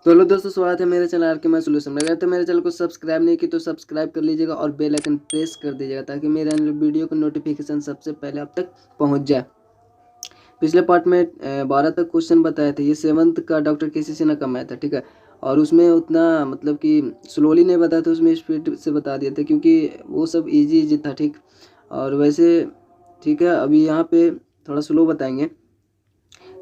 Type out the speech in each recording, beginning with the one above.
तो हेलो दोस्तों, स्वागत है मेरे चैनल आर के मैं सोल्यूशन में। अगर तो मेरे चैनल को सब्सक्राइब नहीं की तो सब्सक्राइब कर लीजिएगा और बेल आइकन प्रेस कर दीजिएगा ताकि मेरे वीडियो का नोटिफिकेशन सबसे पहले आप तक पहुंच जाए। पिछले पार्ट में 12 तक क्वेश्चन बताए थे। ये 7th का डॉक्टर केसी सिन्हा का मैथ है, ठीक है। और उसमें उतना मतलब कि स्लोली नहीं बताया था, उसमें स्पीड से बता दिए थे क्योंकि वो सब ईजी था, ठीक। और वैसे ठीक है, अभी यहाँ पे थोड़ा स्लो बताएंगे।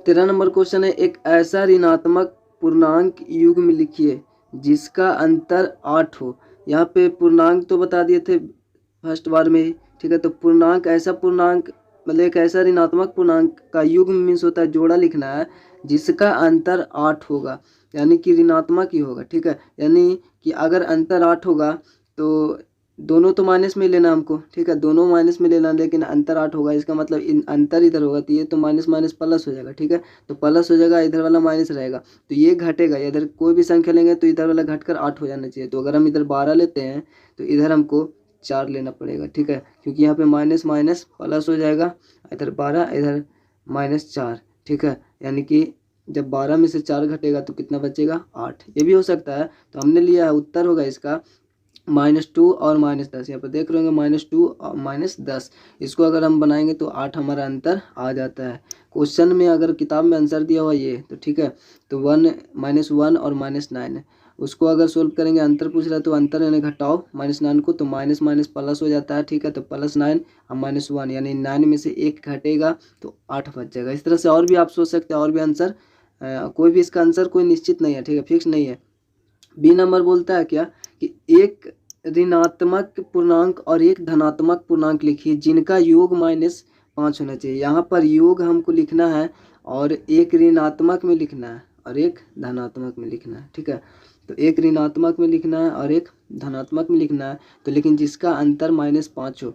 13 नंबर क्वेश्चन है, एक ऐसा ऋणात्मक पूर्णांक युग्म लिखिए जिसका अंतर 8 हो। यहाँ पे पूर्णांक तो बता दिए थे फर्स्ट बार में ही, ठीक है। तो पूर्णांक, ऐसा पूर्णांक मतलब एक ऐसा ऋणात्मक पूर्णांक का युग्म मीन्स होता है जोड़ा लिखना है जिसका अंतर 8 होगा, यानी कि ऋणात्मक ही होगा, ठीक है। यानी कि अगर अंतर 8 होगा तो दोनों तो माइनस में लेना हमको, ठीक है। दोनों माइनस में लेना, लेकिन अंतर 8 होगा, इसका मतलब अंतर इधर होगा तो ये तो माइनस माइनस प्लस हो जाएगा, ठीक है। तो प्लस हो जाएगा, इधर वाला माइनस रहेगा तो ये घटेगा। इधर कोई भी संख्या लेंगे तो इधर वाला घटकर 8 हो जाना चाहिए। तो अगर हम इधर 12 लेते हैं तो इधर हमको 4 लेना पड़ेगा, ठीक है, क्योंकि यहाँ पे माइनस माइनस प्लस हो जाएगा। इधर 12, इधर -4, ठीक है। यानी कि जब 12 में से 4 घटेगा तो कितना बचेगा? 8। ये भी हो सकता है। तो हमने लिया है, उत्तर होगा इसका -2 और -10। यहाँ पर देख रहे होंगे -2 और -10। इसको अगर हम बनाएंगे तो 8 हमारा अंतर आ जाता है। क्वेश्चन में अगर किताब में आंसर दिया हुआ ये तो ठीक है, तो 1 -1 और -9 है। उसको अगर सोल्व करेंगे, अंतर पूछ रहा है तो अंतर यानी घटाओ -9 को, तो माइनस माइनस प्लस हो जाता है, ठीक है। तो +9 और -1 यानी 9 में से 1 घटेगा तो 8 बच जाएगा। इस तरह से और भी आप सोच सकते हैं, और भी आंसर कोई भी इसका आंसर कोई निश्चित नहीं है, ठीक है, फिक्स नहीं है। बी नंबर बोलता है क्या कि एक ऋणात्मक पूर्णांक और एक धनात्मक पूर्णांक लिखिए जिनका योग -5 होना चाहिए। यहाँ पर योग हमको लिखना है और एक ऋणात्मक में लिखना है और एक धनात्मक में लिखना है, ठीक है। तो एक ऋणात्मक में लिखना है और एक धनात्मक में लिखना है, तो लेकिन जिसका अंतर -5 हो,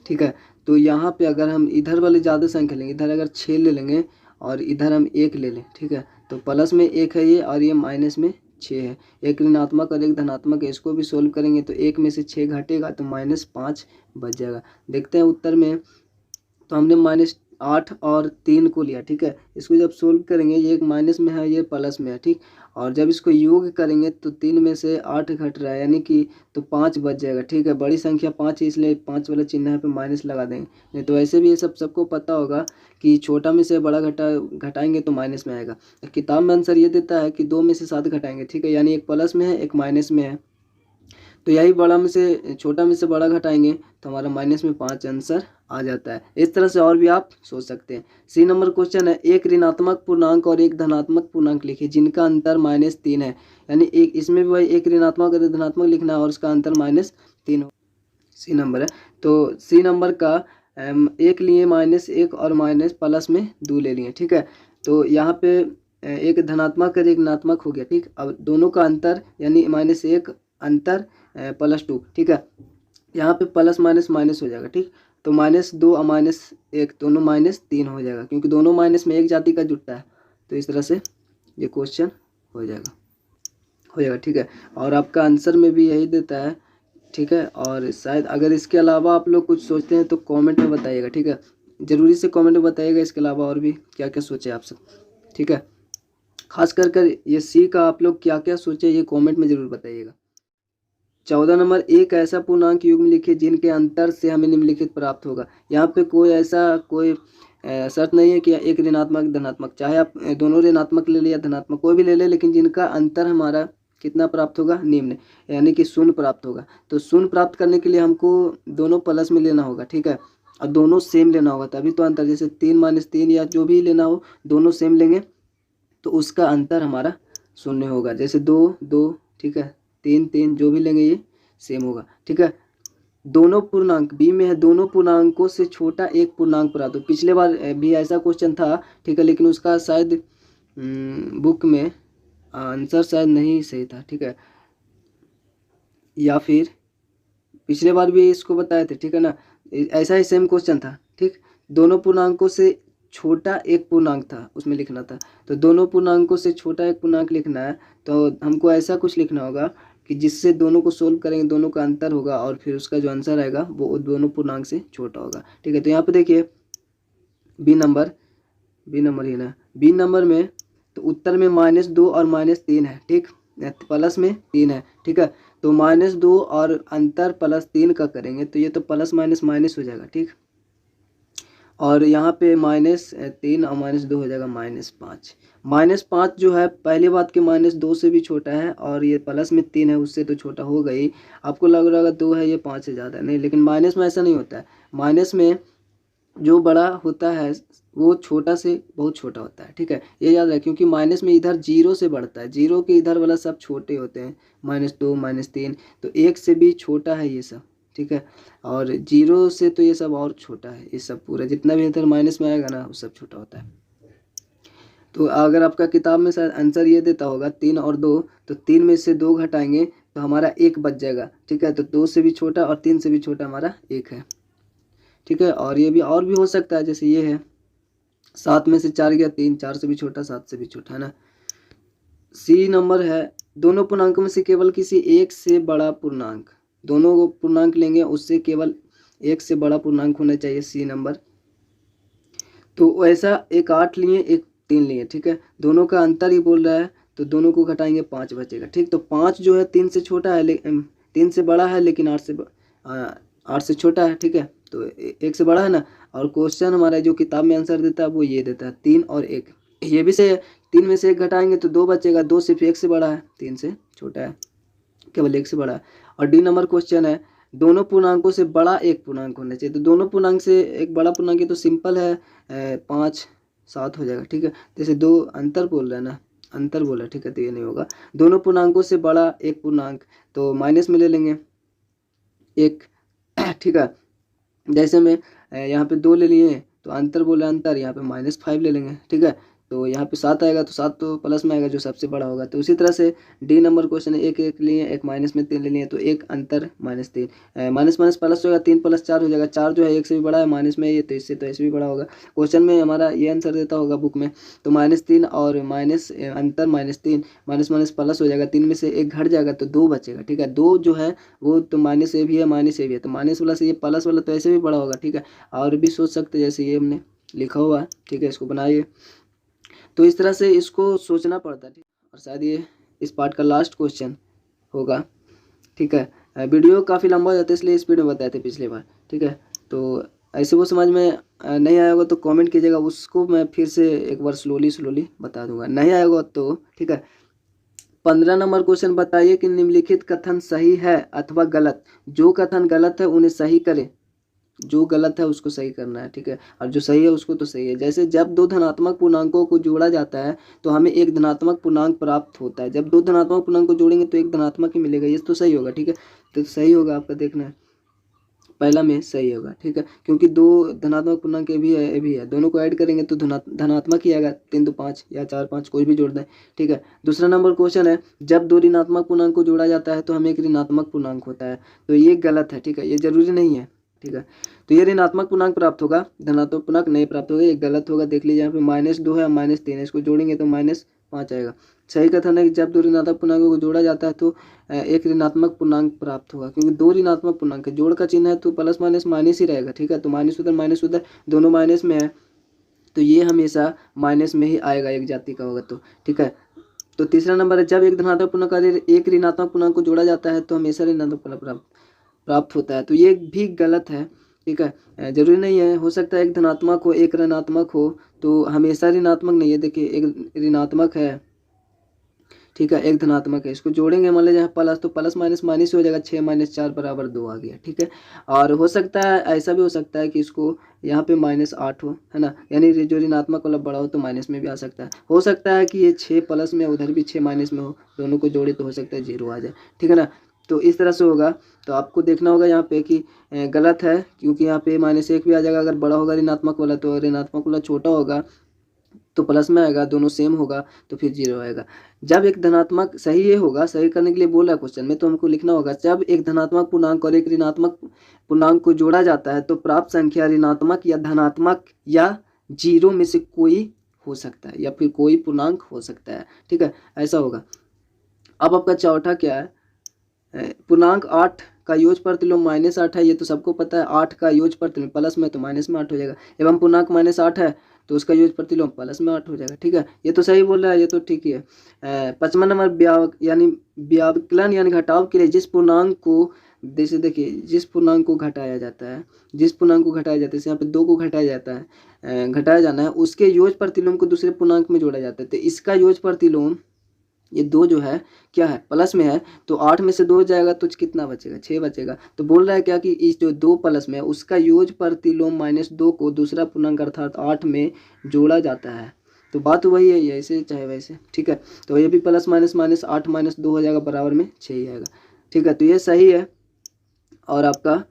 ठीक है। तो यहाँ पे अगर हम इधर वाले ज़्यादा संख्या लेंगे, इधर अगर 6 ले लेंगे और इधर हम 1 ले लें, ठीक है, तो प्लस में 1 है ये और ये माइनस में 6 है। एक ऋणात्मक और एक धनात्मक है, इसको भी सोल्व करेंगे तो 1 में से 6 घटेगा तो -5 बच जाएगा। देखते हैं उत्तर में, तो हमने -8 और 3 को लिया, ठीक है। इसको जब सोल्व करेंगे, ये एक माइनस में है, ये प्लस में है, ठीक। और जब इसको योग करेंगे तो 3 में से 8 घट रहा है, यानी कि तो 5 बच जाएगा, ठीक है। बड़ी संख्या 5 है इसलिए 5 वाला चिन्ह यहाँ पे माइनस लगा देंगे। नहीं तो वैसे भी ये सबको पता होगा कि छोटा में से बड़ा घटाएंगे तो माइनस में आएगा। किताब में आंसर ये देता है कि 2 में से 7 घटाएंगे, ठीक है, यानी एक प्लस में है एक माइनस में है। तो यही बड़ा में से छोटा में से बड़ा घटाएंगे तो हमारा -5 आंसर आ जाता है। इस तरह से और भी आप सोच सकते हैं। सी नंबर क्वेश्चन है, एक ऋणात्मक पूर्णांक और एक धनात्मक पूर्णांक लिखिए जिनका अंतर -3 है। यानी एक इसमें भी वही एक ऋणात्मक और धनात्मक लिखना है और उसका अंतर -3 हो। सी नंबर है, तो सी नंबर का एक लिए -1 और माइनस प्लस में 2 ले लिए, ठीक है। तो यहाँ पे एक धनात्मक और एक ऋणात्मक हो गया, ठीक। अब दोनों का अंतर यानी -1 अंतर +2, ठीक है। यहाँ पे प्लस माइनस माइनस हो जाएगा, ठीक। तो -2 और -1 दोनों -3 हो जाएगा क्योंकि दोनों माइनस में एक जाति का जुटता है। तो इस तरह से ये क्वेश्चन हो जाएगा, ठीक है। और आपका आंसर में भी यही देता है, ठीक है। और शायद अगर इसके अलावा आप लोग कुछ सोचते हैं तो कमेंट में बताइएगा, ठीक है। ज़रूरी से कमेंट में बताइएगा इसके अलावा और भी क्या क्या सोचे आप सब, ठीक है। खास कर ये सी का आप लोग क्या क्या सोचे ये कमेंट में ज़रूर बताइएगा। 14 नंबर, एक ऐसा पूर्णांक युग्म लिखिए जिनके अंतर से हमें निम्नलिखित प्राप्त होगा। यहाँ पे कोई शर्त नहीं है कि एक ऋणात्मक धनात्मक, चाहे आप दोनों ऋणात्मक ले लिया धनात्मक कोई भी ले ले, लेकिन जिनका अंतर हमारा कितना प्राप्त होगा? निम्न, यानी कि 0 प्राप्त होगा। तो 0 प्राप्त करने के लिए हमको दोनों प्लस में लेना होगा, ठीक है, और दोनों सेम लेना होगा तभी तो अंतर। जैसे 3 -3 या जो भी लेना हो दोनों सेम लेंगे तो उसका अंतर हमारा 0 होगा। जैसे 2 2, ठीक है, 3 3 जो भी लेंगे ये सेम होगा, ठीक है। दोनों पूर्णांक बी में है, दोनों पूर्णांकों से छोटा एक पूर्णांक प्राप्त हो। पिछले बार भी ऐसा क्वेश्चन था, ठीक है, लेकिन उसका शायद बुक में आंसर शायद नहीं सही था, ठीक है, या फिर पिछले बार भी इसको बताए थे, ठीक है ना। ऐसा ही सेम क्वेश्चन था, ठीक। दोनों पूर्णांकों से छोटा एक पूर्णांक था उसमें लिखना था। तो दोनों पूर्णांकों से छोटा एक पूर्णांक लिखना है तो हमको ऐसा कुछ लिखना होगा कि जिससे दोनों को सोल्व करेंगे दोनों का अंतर होगा और फिर उसका जो आंसर आएगा वो दोनों पूर्णांक से छोटा होगा, ठीक है। तो यहाँ पे देखिए बी नंबर ही ना, बी नंबर में तो उत्तर में -2 और -3 है, ठीक, प्लस में 3 है, ठीक है। तो -2 और अंतर +3 का करेंगे तो ये तो प्लस माइनस माइनस हो जाएगा, ठीक। और यहाँ पे -3 और -2 हो जाएगा -5। -5 जो है पहली बात कि -2 से भी छोटा है, और ये प्लस में 3 है उससे तो छोटा हो गई। आपको लग रहा होगा 2 है ये 5 से ज़्यादा नहीं, लेकिन माइनस में ऐसा नहीं होता है। माइनस में जो बड़ा होता है वो छोटा से बहुत छोटा होता है, ठीक है, ये याद रखें, क्योंकि माइनस में इधर 0 से बढ़ता है, 0 के इधर वाला सब छोटे होते हैं, -2 -3, तो 1 से भी छोटा है ये सब, ठीक है। और 0 से तो ये सब और छोटा है, ये सब पूरा जितना भी इधर माइनस में आएगा ना वो सब छोटा होता है। तो अगर आपका किताब में शायद आंसर ये देता होगा 3 और 2, तो 3 में से 2 घटाएंगे तो हमारा 1 बच जाएगा, ठीक है। तो 2 से भी छोटा और 3 से भी छोटा हमारा 1 है, ठीक है। और ये भी और भी हो सकता है, जैसे ये है 7 में से 4 गया 3, 4 से भी छोटा 7 से भी छोटा, है ना। सी नंबर है, दोनों पूर्णांकों में से केवल किसी एक से बड़ा पूर्णांक, दोनों को पूर्णांक लेंगे उससे केवल एक से बड़ा पूर्णांक होना चाहिए, सी नंबर। तो ऐसा एक 8 लिए एक 3 लिए, ठीक है, दोनों का अंतर ही बोल रहा है तो दोनों को घटाएंगे 5 बचेगा, ठीक। तो 5 जो है 3 से छोटा है, लेकिन 3 से बड़ा है, लेकिन 8 से छोटा है, ठीक है। तो 1 से बड़ा है ना। और क्वेश्चन हमारा जो किताब में आंसर देता है वो ये देता है 3 और 1, ये भी से 3 में से 1 घटाएंगे तो 2 बचेगा, 2 सिर्फ 1 से बड़ा है, 3 से छोटा है, केवल 1 से बड़ा है। और डी नंबर क्वेश्चन है, दोनों पूर्णांकों से बड़ा एक पूर्णांक होना चाहिए, तो दोनों पूर्णांक से एक बड़ा पूर्णांक है तो सिंपल है, 5 7 हो जाएगा, ठीक है। जैसे 2 अंतर बोल रहा है ना, अंतर बोला, ठीक है, तो ये नहीं होगा। दोनों पूर्णांकों से बड़ा एक पूर्णांक तो माइनस में ले लेंगे 1, ठीक है। जैसे में यहाँ पे 2 ले लिए तो अंतर बोले अंतर, यहाँ पे -5 ले लेंगे, ठीक है। तो यहाँ पे 7 आएगा तो 7 तो प्लस में आएगा जो सबसे बड़ा होगा। तो उसी तरह से डी नंबर क्वेश्चन 1 1 लिए, एक माइनस में 3 ले लिए, तो 1 अंतर -3, माइनस माइनस प्लस होगा, 3 + 4 हो जाएगा, 4 जो है 1 से भी बड़ा है, माइनस में ये तो इससे तो ऐसे भी बड़ा होगा। क्वेश्चन में हमारा ये आंसर देता होगा बुक में, तो -3 और माइनस अंतर -3, माइनस माइनस प्लस हो जाएगा, 3 में से 1 घट जाएगा तो 2 बचेगा, ठीक है। 2 जो है वो तो माइनस ए भी है माइनस ए भी है, तो माइनस वाला से ये प्लस वाला तो ऐसे भी बड़ा होगा, ठीक है। और भी सोच सकते जैसे ये हमने लिखा हुआ है, ठीक है, इसको बनाइए। तो इस तरह से इसको सोचना पड़ता है, ठीक। और शायद ये इस पार्ट का लास्ट क्वेश्चन होगा, ठीक है। वीडियो काफ़ी लंबा हो जाता है इसलिए स्पीड में बताए थे पिछली बार, ठीक है। तो ऐसे वो समझ में नहीं आया होगा तो कमेंट कीजिएगा, उसको मैं फिर से एक बार स्लोली बता दूंगा, नहीं आया होगा तो, ठीक है। 15 नंबर क्वेश्चन, बताइए कि निम्नलिखित कथन सही है अथवा गलत। जो कथन गलत है उन्हें सही करें, जो गलत है उसको सही करना है, ठीक है, और जो सही है उसको तो सही है। जैसे जब 2 धनात्मक पूर्णांकों को जोड़ा जाता है तो हमें एक धनात्मक पूर्णांक प्राप्त होता है, जब 2 धनात्मक पूर्णांक को जोड़ेंगे तो एक धनात्मक ही मिलेगा, ये तो सही होगा, ठीक है। तो सही होगा, आपका देखना है, पहला में सही होगा, ठीक है, क्योंकि 2 धनात्मक पूर्णांक ए भी है, दोनों को ऐड करेंगे तो धनात्मक ही आएगा, 3 2 5 या 4 5 कोई भी जोड़ दें, ठीक है। दूसरा नंबर क्वेश्चन है, जब 2 ऋणात्मक पूर्णांक को जोड़ा जाता है तो हमें एक ऋणात्मक पूर्णांक होता है, तो ये गलत है, ठीक है, ये जरूरी नहीं है, ठीक है। तो ये ऋणात्मक पूर्णांक प्राप्त होगा, धनात्मक पूर्णांक नहीं प्राप्त होगा, ये गलत होगा। देख लीजिए यहाँ पे -2 है -3 है, इसको जोड़ेंगे तो -5 आएगा। सही कथन है कि जब 2 ऋणात्मक पूर्णांकों को जोड़ा जाता है तो एक ऋणात्मक पूर्णांक प्राप्त होगा, क्योंकि 2 ऋणात्मक पूर्णांक है, जोड़ का चिन्ह है तो प्लस माइनस माइनस ही रहेगा, ठीक है। तो माइनस उधर दोनों माइनस में है तो ये हमेशा माइनस में ही आएगा, एक जाति का होगा तो, ठीक है। तो तीसरा नंबर है, जब एक धनात्मक पूर्णांक एक ऋणात्मक पूर्णांक को जोड़ा जाता है तो हमेशा ऋणात्मक पूर्णांक प्राप्त होता है, तो ये भी गलत है, ठीक है। जरूरी नहीं है, हो सकता है एक धनात्मक हो एक ऋणात्मक हो, तो हमेशा ऋणात्मक नहीं है। देखिए एक ऋणात्मक है, ठीक है, एक धनात्मक है, इसको जोड़ेंगे मान लीजिए प्लस, तो प्लस माइनस माइनस हो जाएगा, 6 - 4 = 2 आ गया, ठीक है। और हो सकता है ऐसा भी हो सकता है कि इसको यहाँ पे -8 हो, है ना, यानी जो ऋणात्मक वाला बड़ा हो तो माइनस में भी आ सकता है। हो सकता है कि ये 6 प्लस में उधर भी 6 माइनस में हो, दोनों को जोड़े तो हो सकता है 0 आ जाए, ठीक है ना। तो इस तरह से होगा, तो आपको देखना होगा यहाँ पे कि गलत है, क्योंकि यहाँ पे -1 भी आ जाएगा, अगर बड़ा होगा ऋणात्मक वाला तो ऋणात्मक वाला छोटा होगा तो प्लस में आएगा, दोनों सेम होगा तो फिर 0 आएगा। जब एक धनात्मक, सही ये होगा, सही करने के लिए बोला क्वेश्चन में, तो हमको लिखना होगा, जब एक धनात्मक पूर्णांक और एक ऋणात्मक पूर्णांक को जोड़ा जाता है तो प्राप्त संख्या ऋणात्मक या धनात्मक या 0 में से कोई हो सकता है, या फिर कोई पूर्णांक हो सकता है, ठीक है, ऐसा होगा। अब आपका चौथा क्या है, पूर्णांक 8 का योग प्रतिलोम -8 है, ये तो सबको पता है, 8 का योग प्रतिलोम प्लस में तो माइनस में 8 हो जाएगा, एवं पूर्णांक -8 है तो उसका योग प्रतिलोम प्लस में 8 हो जाएगा। ठीक है, ये तो सही बोल रहा है, ये तो ठीक ही है। 55 नंबर यानी व्यावकलन यानी घटाव के लिए जिस पूर्णांक को, जैसे देखिए जिस पूर्णांक को घटाया जाता है, जिस पूर्णांक को घटाया जाता है, यहाँ पे 2 को घटाया जाता है, घटाया जाना है, उसके योग प्रतिलोम को दूसरे पूर्णांक में जोड़ा जाता है। तो इसका योग प्रतिलोम ये 2 जो है क्या है, प्लस में है, तो 8 में से 2 जाएगा तो कितना बचेगा, 6 बचेगा। तो बोल रहा है क्या कि इस जो 2 प्लस में है उसका योग प्रतिलोम -2 को दूसरा पूर्णांक अर्थात 8 में जोड़ा जाता है। तो बात वही है, ऐसे चाहे वैसे। ठीक है, तो ये भी प्लस माइनस माइनस 8 -2 हो जाएगा, बराबर में 6 ही आएगा। ठीक है, तो ये सही है। और आपका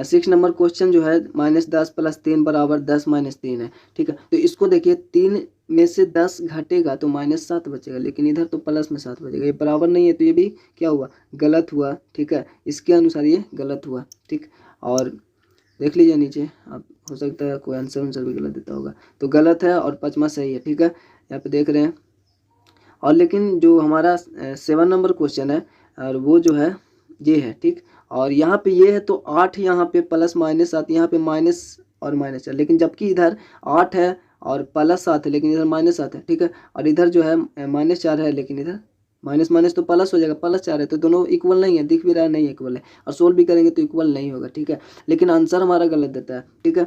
6 नंबर क्वेश्चन जो है -10 + 3 बराबर 10 - 3 है। ठीक है, तो इसको देखिए 3 में से 10 घटेगा तो -7 बचेगा, लेकिन इधर तो प्लस में 7 बचेगा, ये बराबर नहीं है, तो ये भी क्या हुआ, गलत हुआ। ठीक है, इसके अनुसार ये गलत हुआ। ठीक, और देख लीजिए नीचे, आप हो सकता है कोई आंसर भी गलत देता होगा, तो गलत है और 5वां सही है। ठीक है, यहाँ पे देख रहे हैं। और लेकिन जो हमारा 7 नंबर क्वेश्चन है और वो जो है ये है। ठीक, और यहाँ पे ये है तो 8 यहाँ पे प्लस माइनस 7, यहाँ पे माइनस और माइनस है, लेकिन जबकि इधर 8 है और प्लस 7 है, लेकिन इधर -7 है। ठीक है, और इधर जो है -4 है, लेकिन इधर माइनस माइनस तो प्लस हो जाएगा, +4 है, तो दोनों इक्वल नहीं है, दिख भी रहा है नहीं इक्वल है, और सोल्व भी करेंगे तो इक्वल नहीं होगा। ठीक है, लेकिन आंसर हमारा गलत देता है। ठीक है,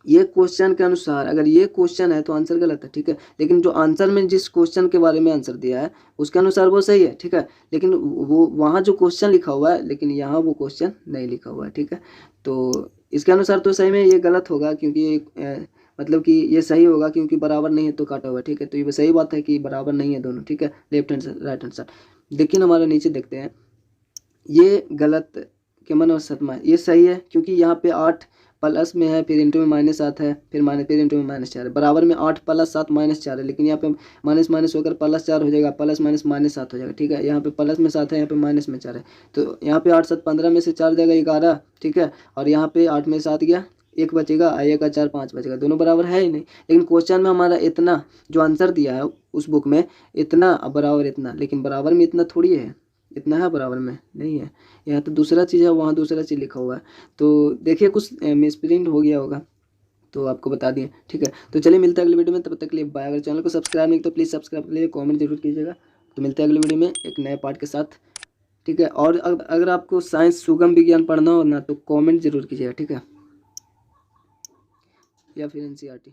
ये क्वेश्चन के अनुसार अगर ये क्वेश्चन है तो आंसर गलत है। ठीक है, लेकिन जो आंसर में जिस क्वेश्चन के बारे में आंसर दिया है उसके अनुसार वो सही है। ठीक है, लेकिन वो वहाँ जो क्वेश्चन लिखा हुआ है, लेकिन यहाँ वो क्वेश्चन नहीं लिखा हुआ है। ठीक है, तो इसके अनुसार तो सही में ये गलत होगा, क्योंकि ये मतलब कि ये सही होगा क्योंकि बराबर नहीं है तो काटा हुआ है। ठीक है, तो ये सही बात है कि बराबर नहीं है दोनों। ठीक है, left hand side right hand side. लेकिन हमारे नीचे देखते हैं, ये गलत के मन और सतमा, ये सही है क्योंकि यहाँ पे 8 प्लस में है, फिर इंटू में -7 है, फिर फिर इंटू में -4 है, बराबर में 8 + 7 -4 है, लेकिन यहाँ पे माइनस माइनस होकर +4 हो जाएगा, प्लस माइनस -7 हो जाएगा। ठीक है, यहाँ पे प्लस में 7 है, यहाँ पे माइनस में 4 है, तो यहाँ पे 8 7 15 में से 4 जाएगा 11। ठीक है, और यहाँ पे 8 में 7 गया, 1 बचेगा, 1 का 4 5 बचेगा, दोनों बराबर है ही नहीं। लेकिन क्वेश्चन में हमारा इतना जो आंसर दिया है उस बुक में, इतना बराबर इतना, लेकिन बराबर में इतना थोड़ी है, इतना है बराबर में नहीं है, यहाँ तो दूसरा चीज़ है, वहाँ दूसरा चीज़ लिखा हुआ है। तो देखिए कुछ मिसप्रिंट हो गया होगा, तो आपको बता दिए। ठीक है, तो चलिए मिलते हैं अगले वीडियो में, तब तक के लिए बाय। अगर चैनल को सब्सक्राइब नहीं तो प्लीज़ सब्सक्राइब कर लीजिए, कॉमेंट जरूर कीजिएगा। तो मिलते हैं अगले वीडियो में एक नए पार्ट के साथ। ठीक है, और अगर आपको साइंस सुगम विज्ञान पढ़ना हो ना तो कॉमेंट जरूर कीजिएगा। ठीक है, या फिर NCERT।